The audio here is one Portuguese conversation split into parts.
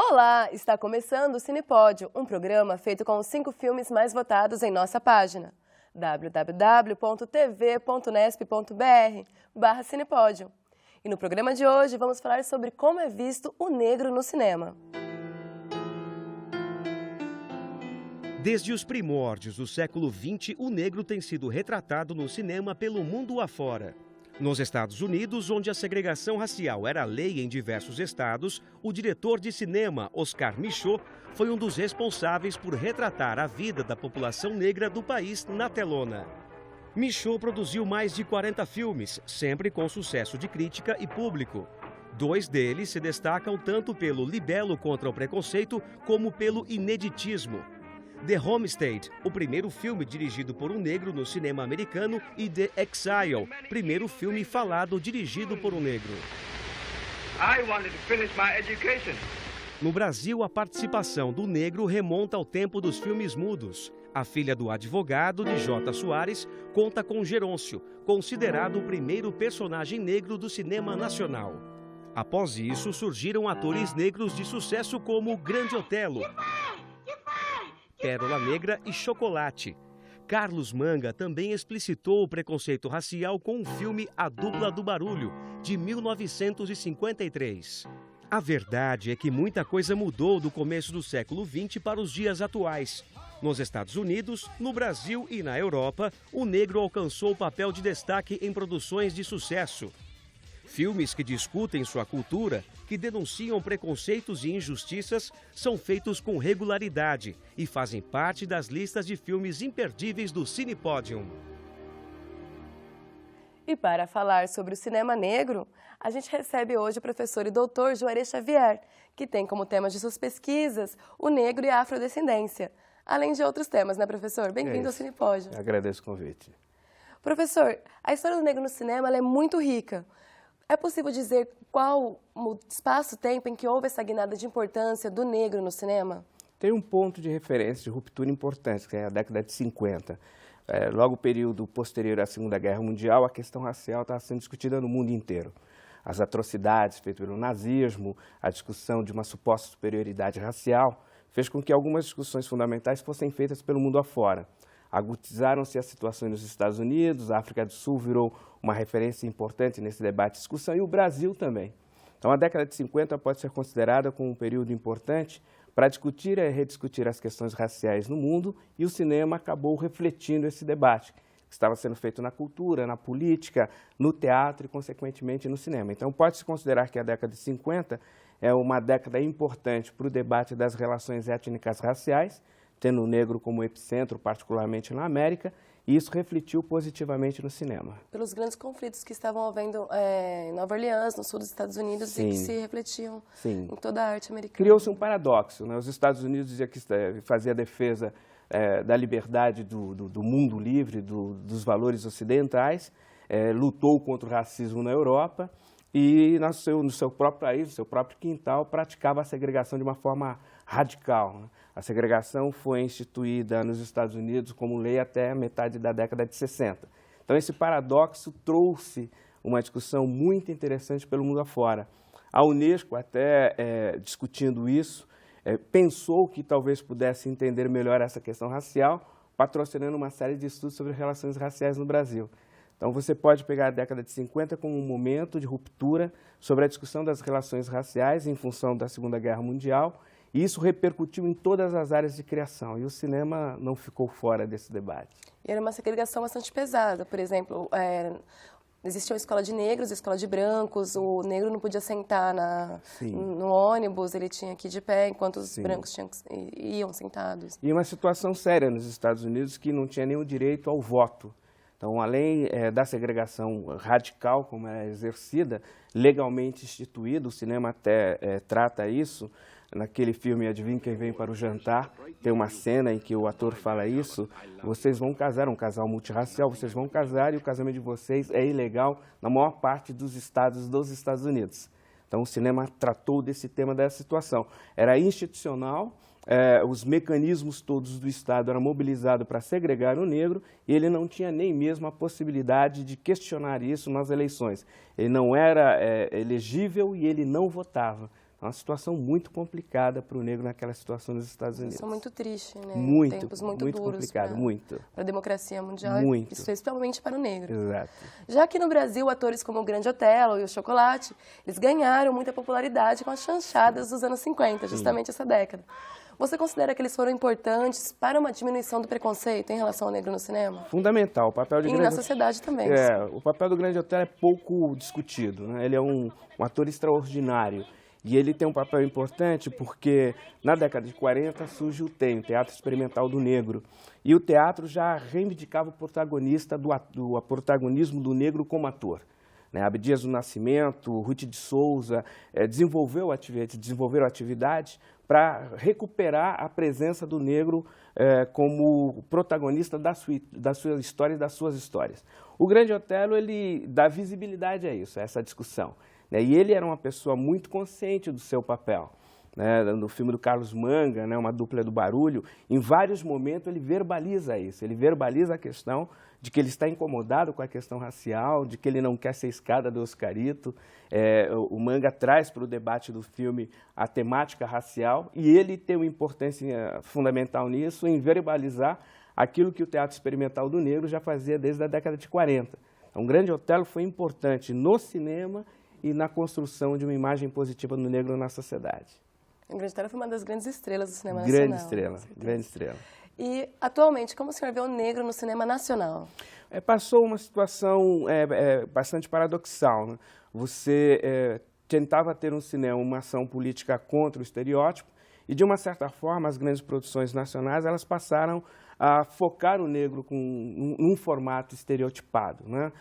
Olá, está começando o Cinepódio, um programa feito com os 5 filmes mais votados em nossa página www.tv.nesp.br/Cinepódio. E no programa de hoje vamos falar sobre como é visto o negro no cinema. Desde os primórdios do século XX, o negro tem sido retratado no cinema pelo mundo afora. Nos Estados Unidos, onde a segregação racial era lei em diversos estados, o diretor de cinema, Oscar Micheaux, foi um dos responsáveis por retratar a vida da população negra do país na telona. Micheaux produziu mais de 40 filmes, sempre com sucesso de crítica e público. 2 deles se destacam tanto pelo libelo contra o preconceito como pelo ineditismo. The Homestead, o primeiro filme dirigido por um negro no cinema americano, e The Exile, primeiro filme falado dirigido por um negro. No Brasil, a participação do negro remonta ao tempo dos filmes mudos. A Filha do Advogado, de J. Soares, conta com Gerôncio, considerado o primeiro personagem negro do cinema nacional. Após isso, surgiram atores negros de sucesso como Grande Otelo, Pérola Negra e Chocolate. Carlos Manga também explicitou o preconceito racial com o filme A Dupla do Barulho, de 1953. A verdade é que muita coisa mudou do começo do século XX para os dias atuais. Nos Estados Unidos, no Brasil e na Europa, o negro alcançou o papel de destaque em produções de sucesso. Filmes que discutem sua cultura, que denunciam preconceitos e injustiças, são feitos com regularidade e fazem parte das listas de filmes imperdíveis do Cinepodium. E para falar sobre o cinema negro, a gente recebe hoje o professor e doutor Juarez Xavier, que tem como tema de suas pesquisas o negro e a afrodescendência, além de outros temas, né, professor? Bem-vindo ao Cinepódio. Agradeço o convite. Professor, a história do negro no cinema ela é muito rica. É possível dizer qual o espaço-tempo em que houve essa guinada de importância do negro no cinema? Tem um ponto de referência, de ruptura importante, que é a década de 50. Logo o período posterior à Segunda Guerra Mundial, a questão racial estava sendo discutida no mundo inteiro. As atrocidades feitas pelo nazismo, a discussão de uma suposta superioridade racial, fez com que algumas discussões fundamentais fossem feitas pelo mundo afora. Agutizaram-se as situações nos Estados Unidos, a África do Sul virou uma referência importante nesse debate e discussão, e o Brasil também. Então, a década de 50 pode ser considerada como um período importante para discutir e rediscutir as questões raciais no mundo, e o cinema acabou refletindo esse debate, que estava sendo feito na cultura, na política, no teatro e, consequentemente, no cinema. Então, pode-se considerar que a década de 50 é uma década importante para o debate das relações étnicas raciais, tendo o negro como epicentro, particularmente na América, e isso refletiu positivamente no cinema. Pelos grandes conflitos que estavam havendo em Nova Orleans, no sul dos Estados Unidos, e que se refletiam em toda a arte americana. Criou-se um paradoxo, né? Os Estados Unidos diziam que fazia a defesa da liberdade do mundo livre, dos valores ocidentais, lutou contra o racismo na Europa, e no seu próprio país, no seu próprio quintal, praticava a segregação de uma forma radical, né? A segregação foi instituída nos Estados Unidos como lei até a metade da década de 60. Então, esse paradoxo trouxe uma discussão muito interessante pelo mundo afora. A Unesco, até discutindo isso, pensou que talvez pudesse entender melhor essa questão racial, patrocinando uma série de estudos sobre relações raciais no Brasil. Então, você pode pegar a década de 50 como um momento de ruptura sobre a discussão das relações raciais em função da Segunda Guerra Mundial, e isso repercutiu em todas as áreas de criação, e o cinema não ficou fora desse debate. E era uma segregação bastante pesada, por exemplo, existia uma escola de negros, escola de brancos, o negro não podia sentar no ônibus, ele tinha que ir de pé, enquanto os brancos iam sentados. E uma situação séria nos Estados Unidos que não tinha nenhum direito ao voto. Então, além da segregação radical como é exercida, legalmente instituída, o cinema até trata isso. Naquele filme Adivinha Quem Vem para o Jantar, tem uma cena em que o ator fala isso: vocês vão casar, um casal multirracial, vocês vão casar e o casamento de vocês é ilegal na maior parte dos estados dos Estados Unidos. Então, o cinema tratou desse tema, dessa situação. Era institucional, os mecanismos todos do Estado eram mobilizados para segregar o negro, e ele não tinha nem mesmo a possibilidade de questionar isso nas eleições. Ele não era elegível e ele não votava. É uma situação muito complicada para o negro naquela situação nos Estados Unidos. Isso é muito triste, né? Muito, tempos muito duros complicado, muito. para a democracia mundial, Muito. especialmente para o negro. Exato. Já que no Brasil, atores como o Grande Otelo e o Chocolate, eles ganharam muita popularidade com as chanchadas dos anos 50, justamente essa década. Você considera que eles foram importantes para uma diminuição do preconceito em relação ao negro no cinema? Fundamental. O papel de E na sociedade também. O papel do Grande Otelo é pouco discutido, né? Ele é um ator extraordinário. E ele tem um papel importante porque na década de 40 surge o TEM, o Teatro Experimental do Negro. E o teatro já reivindicava o protagonismo do negro como ator. Abdias do Nascimento, Ruth de Souza desenvolveram atividades para recuperar a presença do negro como protagonista da sua história e das suas histórias. O Grande Otelo, ele dá visibilidade a isso, a essa discussão. E ele era uma pessoa muito consciente do seu papel. No filme do Carlos Manga, Uma Dupla do Barulho, em vários momentos ele verbaliza isso, ele verbaliza a questão de que ele está incomodado com a questão racial, de que ele não quer ser escada do Oscarito. O Manga traz para o debate do filme a temática racial e ele tem uma importância fundamental nisso, em verbalizar aquilo que o Teatro Experimental do Negro já fazia desde a década de 40. Então, o Grande Otelo foi importante no cinema e na construção de uma imagem positiva do negro na sociedade. O Grande Otelo foi uma das grandes estrelas do cinema nacional. Grande estrela. E, atualmente, como o senhor vê o negro no cinema nacional? Passou uma situação bastante paradoxal. Né? Você tentava ter um cinema, uma ação política contra o estereótipo, e, de uma certa forma, as grandes produções nacionais elas passaram a focar o negro num formato estereotipado, né?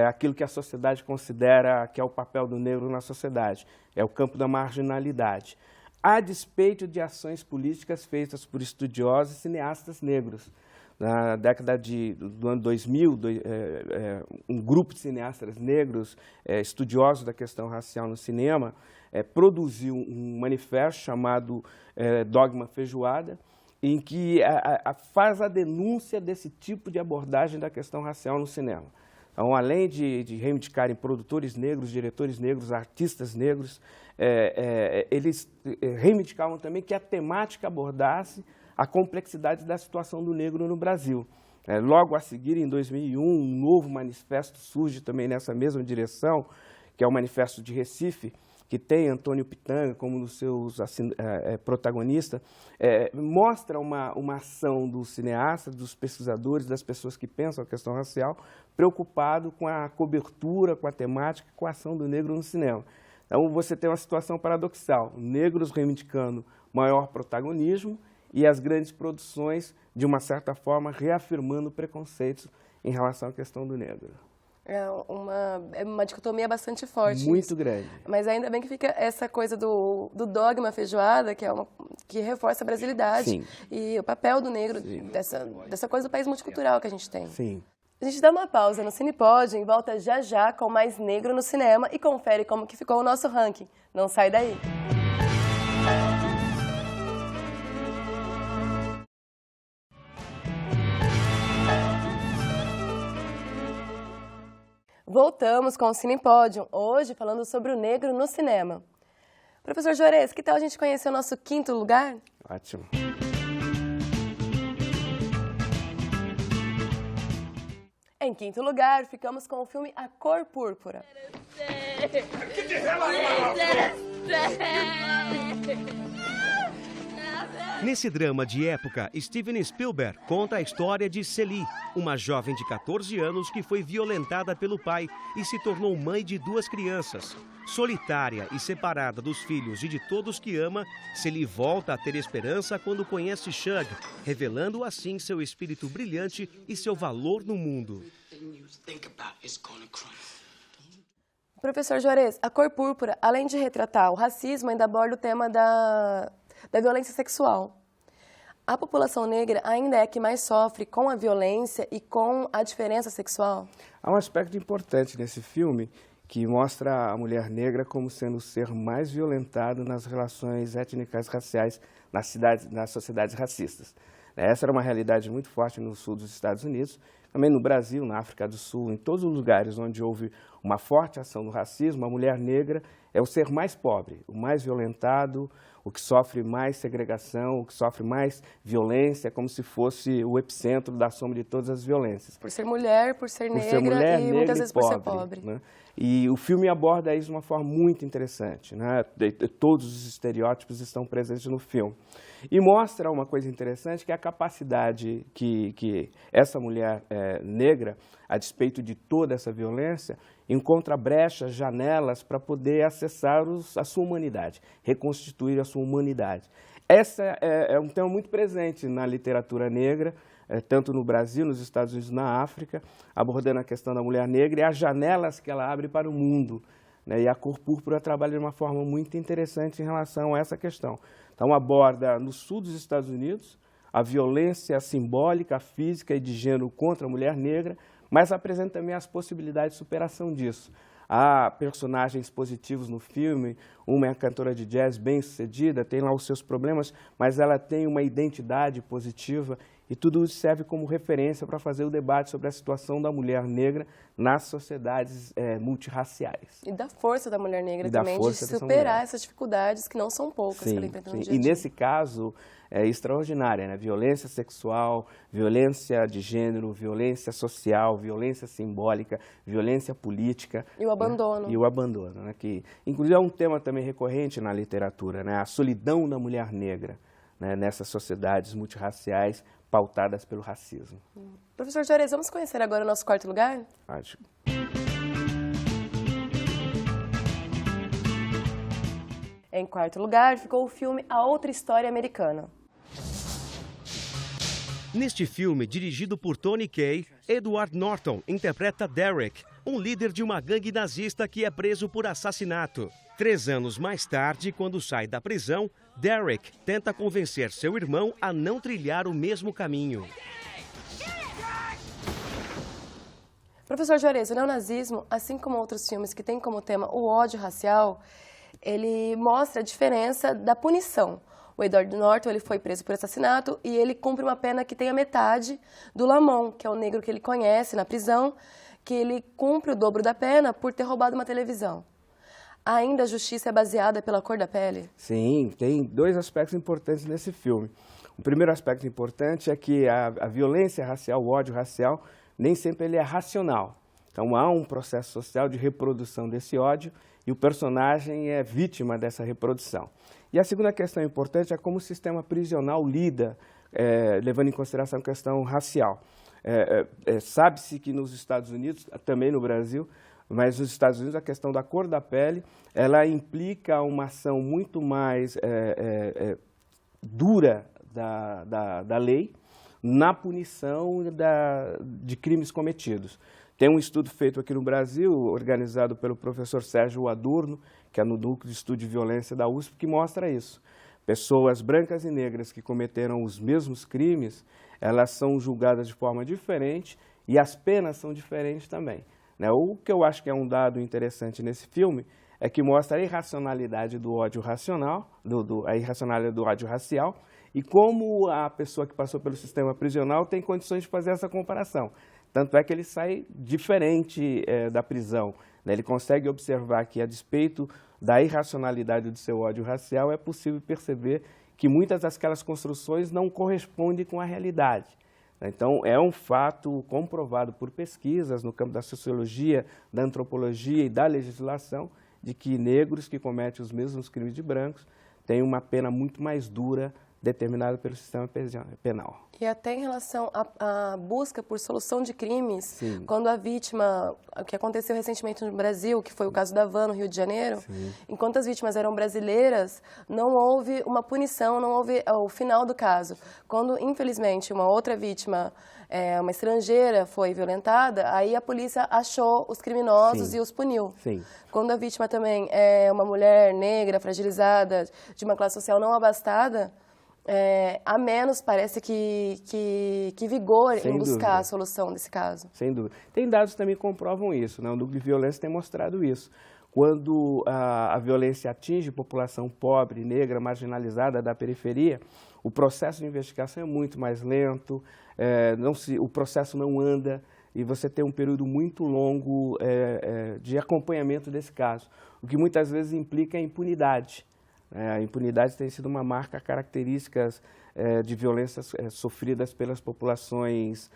Aquilo que a sociedade considera que é o papel do negro na sociedade, é o campo da marginalidade, a despeito de ações políticas feitas por estudiosos e cineastas negros. Na década do ano 2000, um grupo de cineastas negros, estudiosos da questão racial no cinema, produziu um manifesto chamado Dogma Feijoada, em que faz a denúncia desse tipo de abordagem da questão racial no cinema. Então, além de reivindicarem produtores negros, diretores negros, artistas negros, eles reivindicavam também que a temática abordasse a complexidade da situação do negro no Brasil. Logo a seguir, em 2001, um novo manifesto surge também nessa mesma direção, que é o Manifesto de Recife, que tem Antônio Pitanga como um dos seus protagonistas, mostra uma ação dos cineastas, dos pesquisadores, das pessoas que pensam a questão racial, preocupado com a cobertura, com a temática, com a ação do negro no cinema. Então, você tem uma situação paradoxal, negros reivindicando maior protagonismo e as grandes produções, de uma certa forma, reafirmando preconceitos em relação à questão do negro. É uma dicotomia bastante forte. Muito grande. Mas ainda bem que fica essa coisa do dogma feijoada, que reforça a brasilidade. Sim. E o papel do negro, dessa coisa do país multicultural que a gente tem. Sim. A gente dá uma pausa no Cinepod, e volta já já com mais negro no cinema e confere como que ficou o nosso ranking. Não sai daí. Voltamos com o Cine Pódio, hoje falando sobre o negro no cinema. Professor Juarez, que tal a gente conhecer o nosso quinto lugar? Ótimo. Em quinto lugar, ficamos com o filme A Cor Púrpura. Nesse drama de época, Steven Spielberg conta a história de Celie, uma jovem de 14 anos que foi violentada pelo pai e se tornou mãe de 2 crianças. Solitária e separada dos filhos e de todos que ama, Celie volta a ter esperança quando conhece Shug, revelando assim seu espírito brilhante e seu valor no mundo. Professor Juarez, A Cor Púrpura, além de retratar o racismo, ainda aborda o tema da violência sexual. A população negra ainda é a que mais sofre com a violência e com a diferença sexual? Há um aspecto importante nesse filme, que mostra a mulher negra como sendo o ser mais violentado nas relações étnicas raciais nas sociedades racistas. Essa era uma realidade muito forte no sul dos Estados Unidos, também no Brasil, na África do Sul, em todos os lugares onde houve uma forte ação do racismo, a mulher negra é o ser mais pobre, o mais violentado, o que sofre mais segregação, o que sofre mais violência, como se fosse o epicentro da soma de todas as violências. Por ser mulher, por ser negra e muitas vezes por ser pobre. Né? E o filme aborda isso de uma forma muito interessante, né? Todos os estereótipos estão presentes no filme. E mostra uma coisa interessante, que é a capacidade que essa mulher negra, a despeito de toda essa violência, encontra brechas, janelas para poder acessar a sua humanidade, reconstituir a sua humanidade. Esse é um tema muito presente na literatura negra, tanto no Brasil, nos Estados Unidos, na África, abordando a questão da mulher negra e as janelas que ela abre para o mundo. Né? E a cor púrpura trabalha de uma forma muito interessante em relação a essa questão. Então, aborda no sul dos Estados Unidos a violência simbólica, física e de gênero contra a mulher negra, mas apresenta também as possibilidades de superação disso. Há personagens positivos no filme, uma é a cantora de jazz bem-sucedida, tem lá os seus problemas, mas ela tem uma identidade positiva e tudo isso serve como referência para fazer o debate sobre a situação da mulher negra nas sociedades multirraciais. E da força da mulher negra também, de superar essas dificuldades que não são poucas que ela enfrenta no dia a dia. E nesse caso é extraordinária, né? Violência sexual, violência de gênero, violência social, violência simbólica, violência política. E o abandono. Né? E o abandono, né? Que inclusive é um tema também recorrente na literatura, né? A solidão da mulher negra, né? Nessas sociedades multirraciais pautadas pelo racismo. Professor Juarez, vamos conhecer agora o nosso quarto lugar? Acho. Em quarto lugar, ficou o filme A Outra História Americana. Neste filme, dirigido por Tony Kaye, Edward Norton interpreta Derek, um líder de uma gangue nazista que é preso por assassinato. 3 anos mais tarde, quando sai da prisão, Derek tenta convencer seu irmão a não trilhar o mesmo caminho. Professor Juarez, o neonazismo, assim como outros filmes que têm como tema o ódio racial, ele mostra a diferença da punição. O Edward Norton ele foi preso por assassinato e ele cumpre uma pena que tem a metade do Lamont, que é o negro que ele conhece na prisão, que ele cumpre o dobro da pena por ter roubado uma televisão. Ainda a justiça é baseada pela cor da pele? Sim, tem 2 aspectos importantes nesse filme. O primeiro aspecto importante é que a violência racial, o ódio racial, nem sempre ele é racional. Então há um processo social de reprodução desse ódio e o personagem é vítima dessa reprodução. E a segunda questão importante é como o sistema prisional lida, levando em consideração a questão racial. Sabe-se que nos Estados Unidos, também no Brasil, mas nos Estados Unidos a questão da cor da pele, ela implica uma ação muito mais dura da lei na punição de crimes cometidos. Tem um estudo feito aqui no Brasil, organizado pelo professor Sérgio Adorno, que é no Núcleo de Estudo de Violência da USP, que mostra isso. Pessoas brancas e negras que cometeram os mesmos crimes, elas são julgadas de forma diferente e as penas são diferentes também. Né? O que eu acho que é um dado interessante nesse filme é que mostra a irracionalidade do ódio racional, a irracionalidade do ódio racial, e como a pessoa que passou pelo sistema prisional tem condições de fazer essa comparação. Tanto é que ele sai diferente da prisão. Né? Ele consegue observar que, a despeito da irracionalidade do seu ódio racial, é possível perceber que muitas daquelas construções não correspondem com a realidade. Então, é um fato comprovado por pesquisas no campo da sociologia, da antropologia e da legislação, de que negros que cometem os mesmos crimes de brancos têm uma pena muito mais dura determinada pelo sistema penal. E até em relação à busca por solução de crimes, Sim. quando a vítima, o que aconteceu recentemente no Brasil, que foi o caso da van no Rio de Janeiro, Sim. enquanto as vítimas eram brasileiras, não houve uma punição, não houve o final do caso. Quando, infelizmente, uma outra vítima, uma estrangeira, foi violentada, aí a polícia achou os criminosos Sim. e os puniu. Sim. Quando a vítima também é uma mulher negra, fragilizada, de uma classe social não abastada, a menos, parece que vigor Sem em buscar dúvida. a solução desse caso. Sem dúvida. Tem dados que também comprovam isso, né? O núcleo de violência tem mostrado isso. Quando a violência atinge população pobre, negra, marginalizada da periferia, o processo de investigação é muito mais lento, o processo não anda e você tem um período muito longo de acompanhamento desse caso, o que muitas vezes implica a impunidade. A impunidade tem sido uma marca característica de violências sofridas pelas populações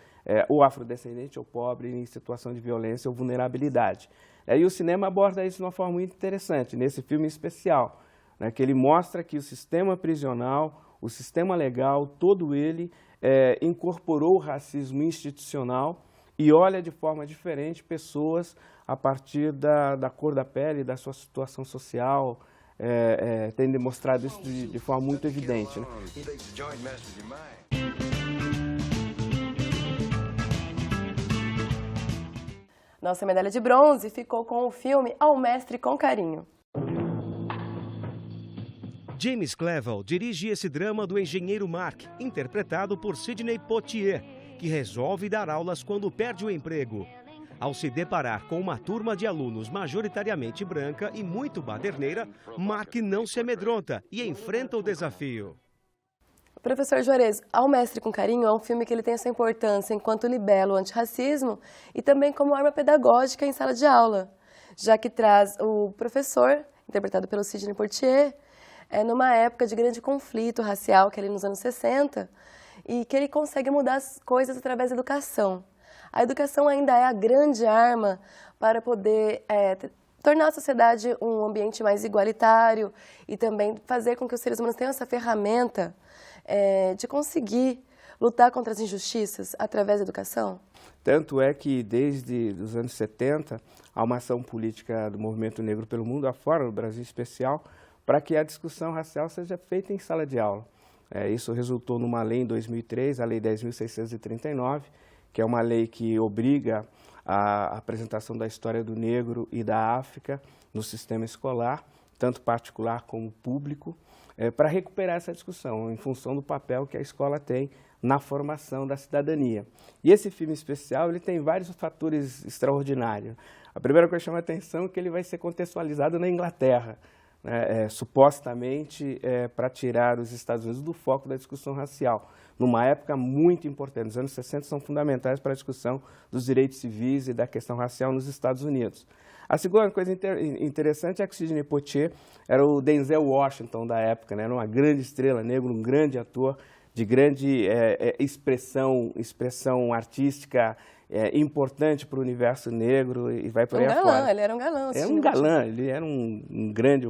ou afrodescendente ou pobre em situação de violência ou vulnerabilidade. E o cinema aborda isso de uma forma muito interessante, nesse filme especial, né, que ele mostra que o sistema prisional, o sistema legal, todo ele incorporou o racismo institucional e olha de forma diferente pessoas a partir da cor da pele, da sua situação social, tem demonstrado isso de forma muito evidente, né? Nossa medalha de bronze ficou com o filme Ao Mestre com Carinho. James Clevel dirige esse drama do engenheiro Mark, interpretado por Sidney Poitier, que resolve dar aulas quando perde o emprego. Ao se deparar com uma turma de alunos majoritariamente branca e muito baderneira, Mark não se amedronta e enfrenta o desafio. Professor Juarez, Ao Mestre com Carinho é um filme que ele tem essa importância enquanto libelo antirracismo e também como arma pedagógica em sala de aula, já que traz o professor, interpretado pelo Sidney Poitier, numa época de grande conflito racial, que é ali nos anos 60, e que ele consegue mudar as coisas através da educação. A educação ainda é a grande arma para poder tornar a sociedade um ambiente mais igualitário e também fazer com que os seres humanos tenham essa ferramenta de conseguir lutar contra as injustiças através da educação? Tanto é que, desde os anos 70, há uma ação política do movimento negro pelo mundo afora, no Brasil em especial, para que a discussão racial seja feita em sala de aula. Isso resultou numa lei em 2003, a Lei 10.639, que é uma lei que obriga a apresentação da história do negro e da África no sistema escolar, tanto particular como público, para recuperar essa discussão, em função do papel que a escola tem na formação da cidadania. E esse filme especial ele tem vários fatores extraordinários. A primeira coisa que chama a atenção é que ele vai ser contextualizado na Inglaterra, supostamente para tirar os Estados Unidos do foco da discussão racial, numa época muito importante. Os anos 60 são fundamentais para a discussão dos direitos civis e da questão racial nos Estados Unidos. A segunda coisa interessante é que o Sidney Poitier era o Denzel Washington da época, né? Era uma grande estrela negra, um grande ator de grande expressão artística importante para o universo negro e vai por aí afora. Ele era um galã. É um galã, ele era um grande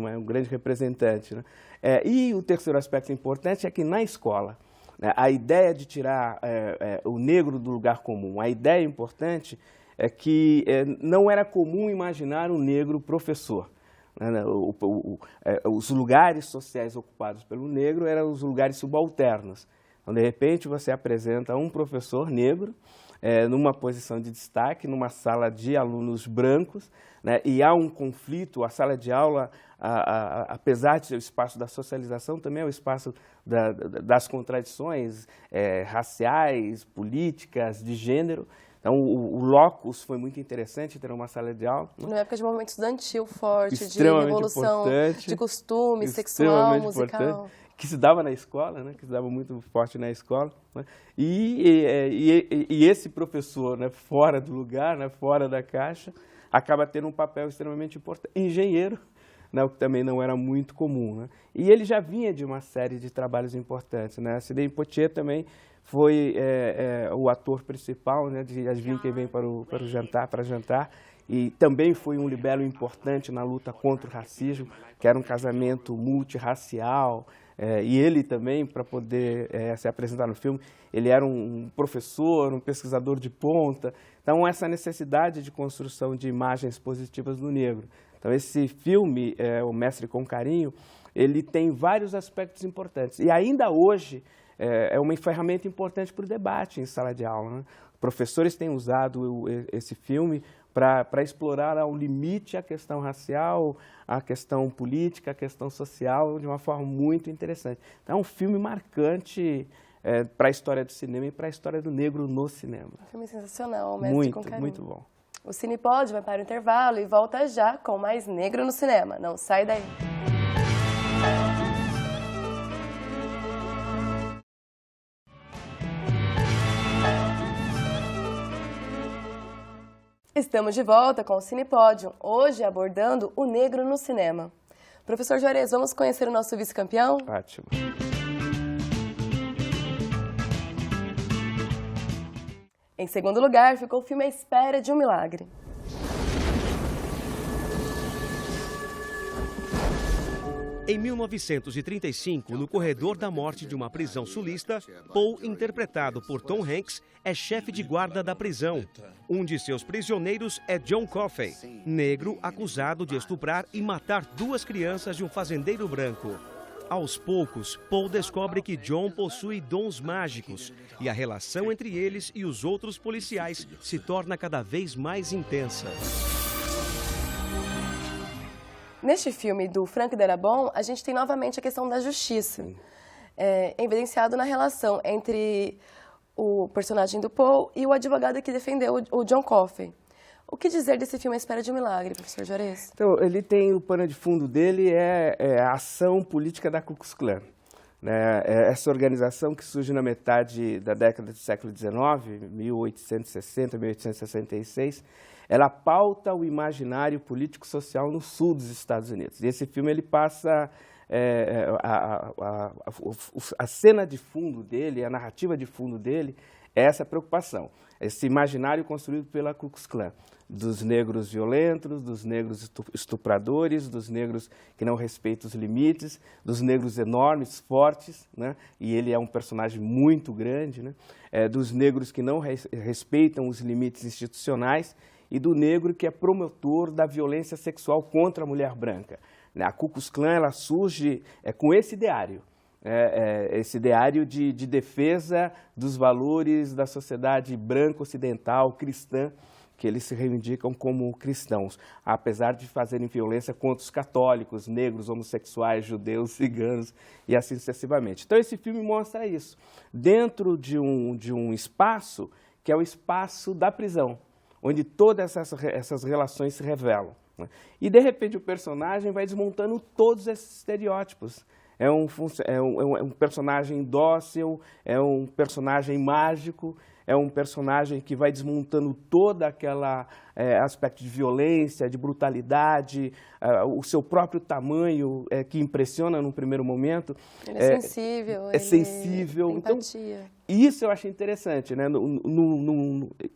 representante, né? E o terceiro aspecto importante é que na escola, a ideia de tirar o negro do lugar comum, a ideia importante é que não era comum imaginar um negro professor. Os lugares sociais ocupados pelo negro eram os lugares subalternos. Então, de repente, você apresenta um professor negro numa posição de destaque, numa sala de alunos brancos, né, e há um conflito. A sala de aula, apesar de ser o espaço da socialização, também é o espaço das contradições raciais, políticas, de gênero. Então, o locus foi muito interessante ter uma sala de aula. Numa época de movimento estudantil forte, de revolução de costume, sexual, musical. Importante, que se dava na escola, né, que se dava muito forte na escola. Né, e esse professor, né, fora do lugar, né, fora da caixa, acaba tendo um papel extremamente importante. Engenheiro, né, o que também não era muito comum. Né, e ele já vinha de uma série de trabalhos importantes. Né, Sidney Poitier também foi o ator principal, né, de Adivinha Quem Vem para Jantar, e também foi um libelo importante na luta contra o racismo, que era um casamento multirracial, e ele também, para poder se apresentar no filme, ele era um professor, um pesquisador de ponta. Então, essa necessidade de construção de imagens positivas do negro. Então, esse filme, O Mestre com Carinho, ele tem vários aspectos importantes. E ainda hoje, é uma ferramenta importante para o debate em sala de aula. Né? Professores têm usado esse filme para explorar ao limite a questão racial, a questão política, a questão social, de uma forma muito interessante. Então, é um filme marcante para a história do cinema e para a história do negro no cinema. Um filme sensacional, Mestre com Carinho. Muito bom. O Cinepod vai para o intervalo e volta já com mais Negro no Cinema. Não sai daí. Estamos de volta com o Cinepódio, hoje abordando o negro no cinema. Professor Juarez, vamos conhecer o nosso vice-campeão? Ótimo. Em segundo lugar, ficou o filme A Espera de um Milagre. Em 1935, no corredor da morte de uma prisão sulista, Paul, interpretado por Tom Hanks, é chefe de guarda da prisão. Um de seus prisioneiros é John Coffey, negro acusado de estuprar e matar 2 crianças de um fazendeiro branco. Aos poucos, Paul descobre que John possui dons mágicos e a relação entre eles e os outros policiais se torna cada vez mais intensa. Neste filme do Frank Darabont, a gente tem novamente a questão da justiça, evidenciado na relação entre o personagem do Paul e o advogado que defendeu o John Coffey. O que dizer desse filme A Espera de um Milagre, professor Juarez? Então, ele tem, o pano de fundo dele a ação política da Ku Klux Klan. Né? Essa organização que surge na metade da década do século XIX, 1860, 1866, ela pauta o imaginário político-social no sul dos Estados Unidos. E esse filme ele passa a cena de fundo dele, a narrativa de fundo dele, é essa preocupação, esse imaginário construído pela Ku Klux Klan, dos negros violentos, dos negros estupradores, dos negros que não respeitam os limites, dos negros enormes, fortes, né? E ele é um personagem muito grande, né? Dos negros que não respeitam os limites institucionais e do negro que é promotor da violência sexual contra a mulher branca. A Ku Klux Klan ela surge com esse ideário. Esse ideário de defesa dos valores da sociedade branco-ocidental, cristã, que eles se reivindicam como cristãos, apesar de fazerem violência contra os católicos, negros, homossexuais, judeus, ciganos e assim sucessivamente. Então esse filme mostra isso, dentro de um espaço que é o espaço da prisão, onde todas essas relações se revelam. Né? E de repente o personagem vai desmontando todos esses estereótipos. É um personagem dócil, é um personagem mágico, é um personagem que vai desmontando todo aquele aspecto de violência, de brutalidade, o seu próprio tamanho que impressiona num primeiro momento. Ele é sensível. Sensível. Tem empatia. Então, isso eu acho interessante, né?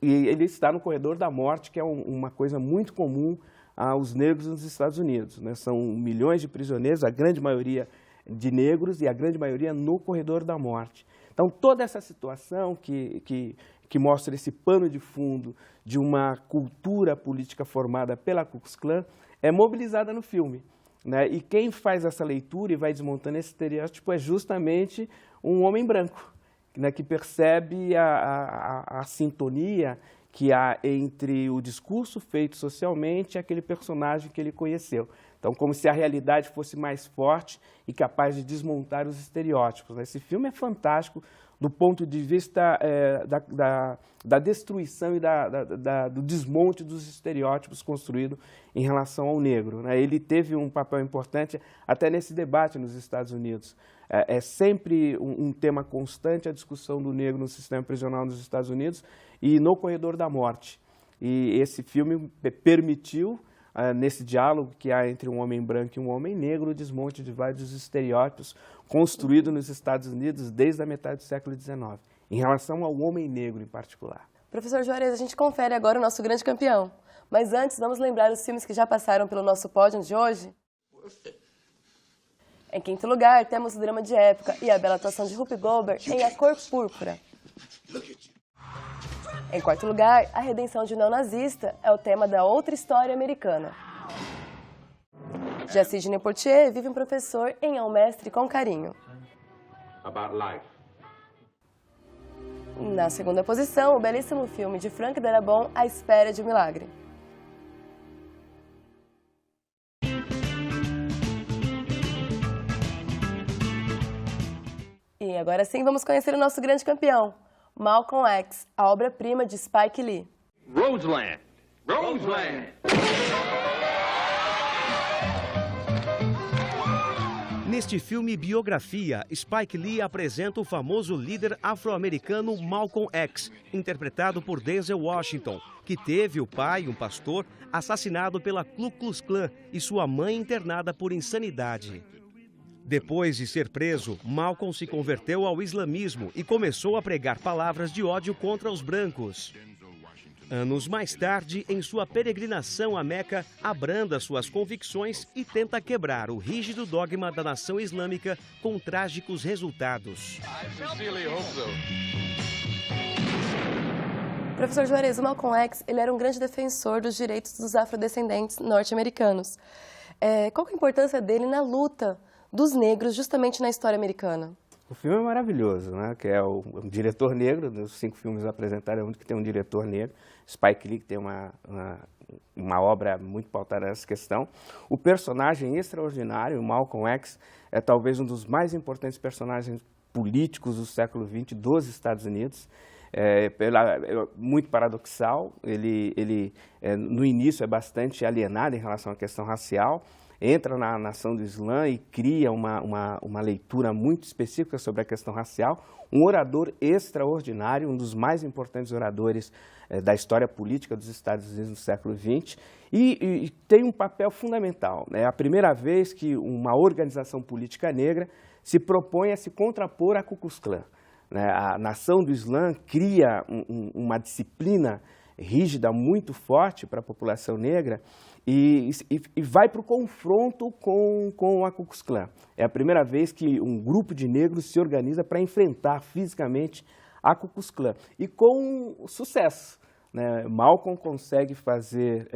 E ele está no corredor da morte, que é uma coisa muito comum aos negros nos Estados Unidos. Né? São milhões de prisioneiros, a grande maioria de negros e a grande maioria no corredor da morte. Então, toda essa situação que mostra esse pano de fundo de uma cultura política formada pela Ku Klux Klan é mobilizada no filme. Né? E quem faz essa leitura e vai desmontando esse estereótipo é justamente um homem branco, né? Que percebe a sintonia que há entre o discurso feito socialmente e aquele personagem que ele conheceu. Então, como se a realidade fosse mais forte e capaz de desmontar os estereótipos. Esse filme é fantástico do ponto de vista da destruição e do desmonte dos estereótipos construídos em relação ao negro. Né? Ele teve um papel importante até nesse debate nos Estados Unidos. É sempre um tema constante a discussão do negro no sistema prisional nos Estados Unidos e no corredor da morte. E esse filme permitiu, nesse diálogo que há entre um homem branco e um homem negro, o desmonte de vários estereótipos construídos nos Estados Unidos desde a metade do século XIX, em relação ao homem negro em particular. Professor Juarez, a gente confere agora o nosso grande campeão. Mas antes, vamos lembrar os filmes que já passaram pelo nosso pódio de hoje? Em quinto lugar, temos o drama de época e a bela atuação de Whoopi Goldberg em A Cor Púrpura. Em quarto lugar, a redenção de um neonazista é o tema da Outra História Americana. Já Sidney Poitier vive um professor em Ao Mestre com Carinho. Na segunda posição, o belíssimo filme de Frank Darabont, A Espera de um Milagre. E agora sim vamos conhecer o nosso grande campeão, Malcolm X, a obra-prima de Spike Lee. Roseland. Roseland. Neste filme biografia, Spike Lee apresenta o famoso líder afro-americano Malcolm X, interpretado por Denzel Washington, que teve o pai, um pastor, assassinado pela Ku Klux Klan e sua mãe internada por insanidade. Depois de ser preso, Malcolm se converteu ao islamismo e começou a pregar palavras de ódio contra os brancos. Anos mais tarde, em sua peregrinação a Meca, abranda suas convicções e tenta quebrar o rígido dogma da nação islâmica com trágicos resultados. Professor Juarez, o Malcolm X ele era um grande defensor dos direitos dos afrodescendentes norte-americanos. Qual que é a importância dele na luta dos negros justamente na história americana? O filme é maravilhoso, né? Que é um diretor negro, dos 5 filmes apresentados, é o único que tem um diretor negro. Spike Lee, que tem uma obra muito pautada nessa questão. O personagem extraordinário, o Malcolm X, é talvez um dos mais importantes personagens políticos do século XX dos Estados Unidos. Muito paradoxal, ele no início é bastante alienado em relação à questão racial, entra na nação do Islã e cria uma leitura muito específica sobre a questão racial, um orador extraordinário, um dos mais importantes oradores da história política dos Estados Unidos no século XX, e tem um papel fundamental. É a primeira vez que uma organização política negra se propõe a se contrapor à Ku Klux Klan. A nação do Islã cria uma disciplina rígida muito forte para a população negra e vai para o confronto com a Ku Klux Klan. É a primeira vez que um grupo de negros se organiza para enfrentar fisicamente a Ku Klux Klan. E com sucesso. Malcolm consegue fazer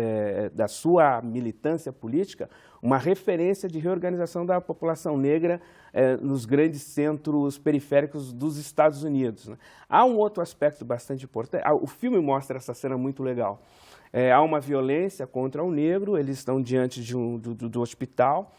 da sua militância política uma referência de reorganização da população negra nos grandes centros periféricos dos Estados Unidos. Há um outro aspecto bastante importante, o filme mostra essa cena muito legal. Há uma violência contra o negro, eles estão diante do hospital,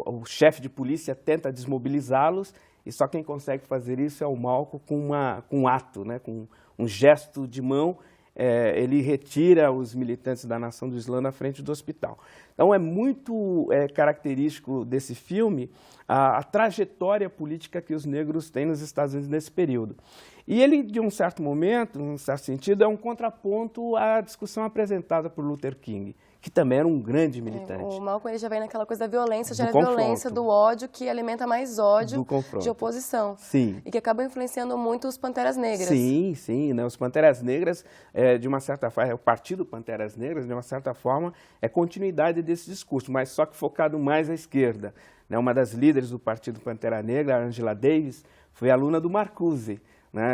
o chefe de polícia tenta desmobilizá-los, e só quem consegue fazer isso é o Malcolm com um ato, com um gesto de mão, ele retira os militantes da nação do Islã na frente do hospital. Então é muito característico desse filme a trajetória política que os negros têm nos Estados Unidos nesse período. E ele, de um certo momento, num certo sentido, é um contraponto à discussão apresentada por Luther King, que também era um grande militante. O Malcolm ele já vem naquela coisa da violência, já é a violência do ódio que alimenta mais ódio de oposição. Sim. E que acaba influenciando muito os Panteras Negras. Sim, sim. Os Panteras Negras, de uma certa forma, o Partido Panteras Negras, de uma certa forma, é continuidade desse discurso, mas só que focado mais à esquerda. Uma das líderes do Partido Pantera Negra, a Angela Davis, foi aluna do Marcuse,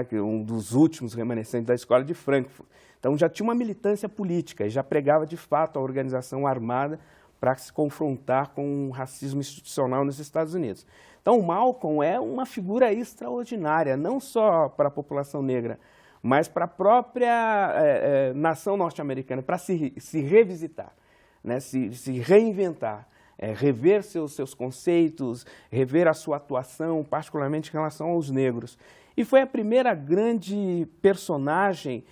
que é um dos últimos remanescentes da escola de Frankfurt. Então já tinha uma militância política e já pregava de fato a organização armada para se confrontar com o racismo institucional nos Estados Unidos. Então o Malcolm é uma figura extraordinária, não só para a população negra, mas para a própria nação norte-americana, para se revisitar, se reinventar. Rever seus conceitos, rever a sua atuação, particularmente em relação aos negros. E foi a primeira grande personagem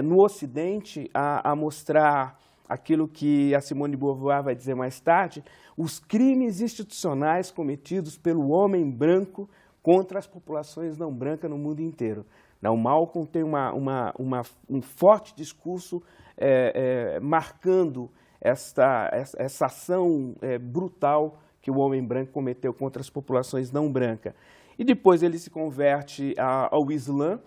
no Ocidente a mostrar aquilo que a Simone de Beauvoir vai dizer mais tarde, os crimes institucionais cometidos pelo homem branco contra as populações não brancas no mundo inteiro. O Malcolm tem um forte discurso marcando essa ação brutal que o homem branco cometeu contra as populações não brancas. E depois ele se converte ao Islã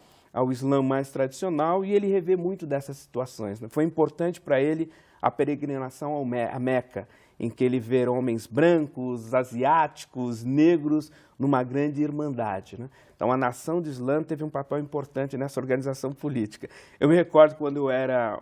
mais tradicional, e ele revê muito dessas situações. Foi importante para ele a peregrinação a Meca, em que ele vê homens brancos, asiáticos, negros, numa grande irmandade. Então a nação do Islã teve um papel importante nessa organização política. Eu me recordo quando eu era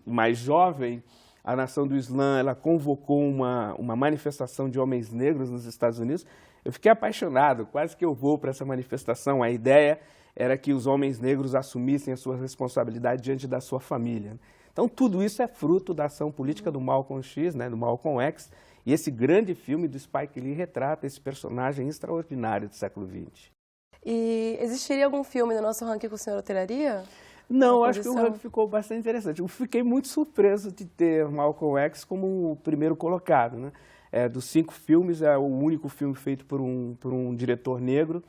mais jovem, a nação do Islã ela convocou uma manifestação de homens negros nos Estados Unidos. Eu fiquei apaixonado, quase que eu vou para essa manifestação. A ideia era que os homens negros assumissem a sua responsabilidade diante da sua família. Então tudo isso é fruto da ação política do Malcolm X, do Malcolm X, e esse grande filme do Spike Lee retrata esse personagem extraordinário do século XX. E existiria algum filme no nosso ranking que o senhor alteraria? Não, acho que o ranking ficou bastante interessante. Eu fiquei muito surpreso de ter Malcolm X como o primeiro colocado, né? Dos 5 filmes, é o único filme feito por um diretor negro.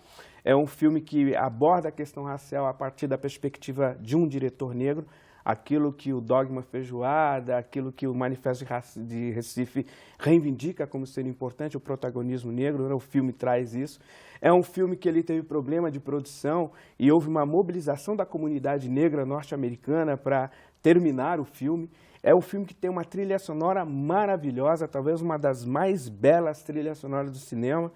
É um filme que aborda a questão racial a partir da perspectiva de um diretor negro. Aquilo que o Dogma Feijoada, aquilo que o Manifesto de Recife reivindica como sendo importante, o protagonismo negro, né? O filme traz isso. É um filme que ele teve problema de produção e houve uma mobilização da comunidade negra norte-americana para terminar o filme. É um filme que tem uma trilha sonora maravilhosa, talvez uma das mais belas trilhas sonoras do cinema.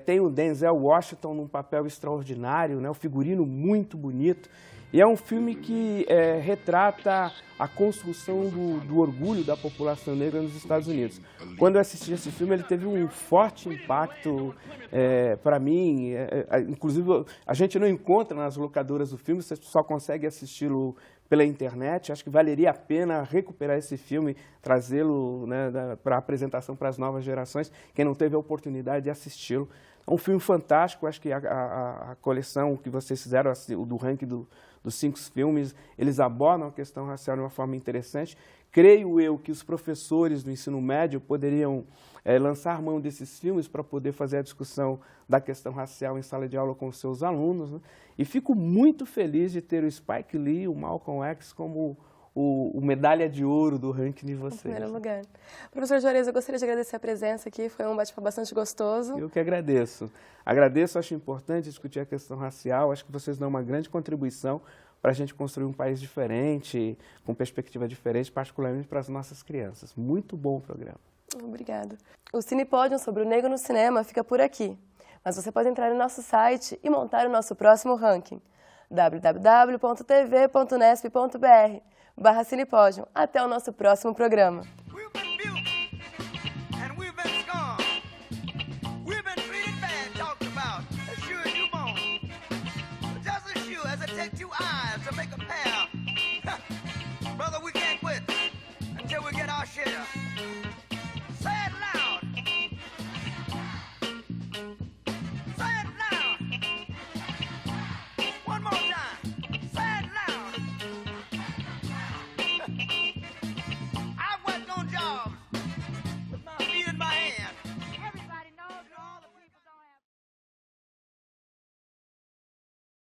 Tem o Denzel Washington num papel extraordinário, né? O figurino muito bonito. E é um filme que retrata a construção do orgulho da população negra nos Estados Unidos. Quando eu assisti esse filme, ele teve um forte impacto para mim. Inclusive, a gente não encontra nas locadoras do filme, você só consegue assisti-lo pela internet. Acho que valeria a pena recuperar esse filme, trazê-lo, né, para apresentação para as novas gerações, quem não teve a oportunidade de assisti-lo. É um filme fantástico, acho que a coleção que vocês fizeram, do ranking dos 5 filmes, eles abordam a questão racial de uma forma interessante. Creio eu que os professores do ensino médio poderiam lançar mão desses filmes para poder fazer a discussão da questão racial em sala de aula com os seus alunos, né? E fico muito feliz de ter o Spike Lee e o Malcolm X como o medalha de ouro do ranking de vocês. Em primeiro lugar. Professor Juarez, eu gostaria de agradecer a presença aqui, foi um bate-papo bastante gostoso. Eu que agradeço. Agradeço, acho importante discutir a questão racial, acho que vocês dão uma grande contribuição para a gente construir um país diferente, com perspectiva diferente, particularmente para as nossas crianças. Muito bom o programa. Obrigada. O Cinepódium sobre o negro no cinema fica por aqui, mas você pode entrar no nosso site e montar o nosso próximo ranking, www.tv.nesp.br/Cinepódium. Até o nosso próximo programa.